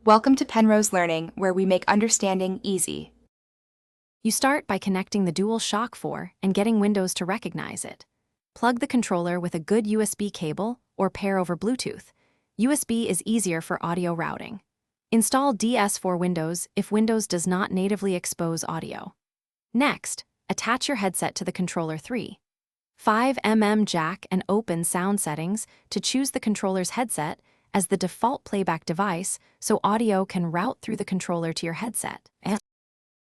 Welcome to Penrose Learning, where we make understanding easy. You start by connecting the dual shock 4 and getting Windows to recognize it. Plug the controller with a good USB cable or pair over Bluetooth. USB is easier for audio routing. Install DS4 Windows if Windows does not natively expose audio. Next, attach your headset to the controller 3. 5mm jack and open sound settings to choose the controller's headset as the default playback device so audio can route through the controller to your headset.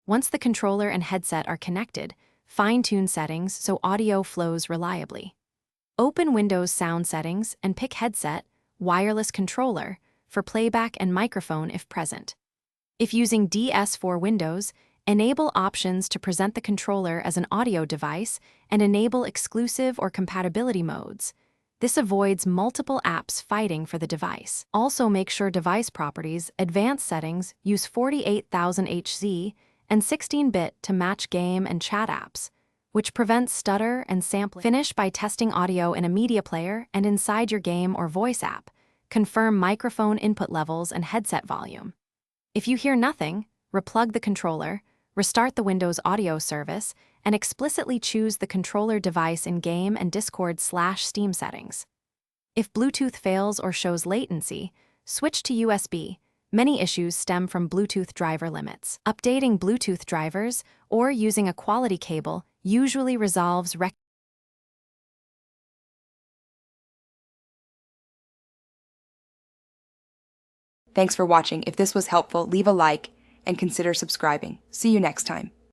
Once the controller and headset are connected, fine-tune settings so audio flows reliably. Open Windows sound settings and pick headset, wireless controller, for playback and microphone if present. If using DS4 Windows, enable options to present the controller as an audio device and enable exclusive or compatibility modes. This avoids multiple apps fighting for the device. Also make sure device properties, advanced settings, use 48,000 Hz and 16-bit to match game and chat apps, which prevents stutter and sampling. Finish by testing audio in a media player and inside your game or voice app. Confirm microphone input levels and headset volume. If you hear nothing, replug the controller, restart the Windows audio service, and explicitly choose the controller device in Game and Discord/Steam settings. If Bluetooth fails or shows latency, switch to USB. Many issues stem from Bluetooth driver limits. Updating Bluetooth drivers or using a quality cable usually resolves Thanks for watching. If this was helpful, leave a like and consider subscribing. See you next time.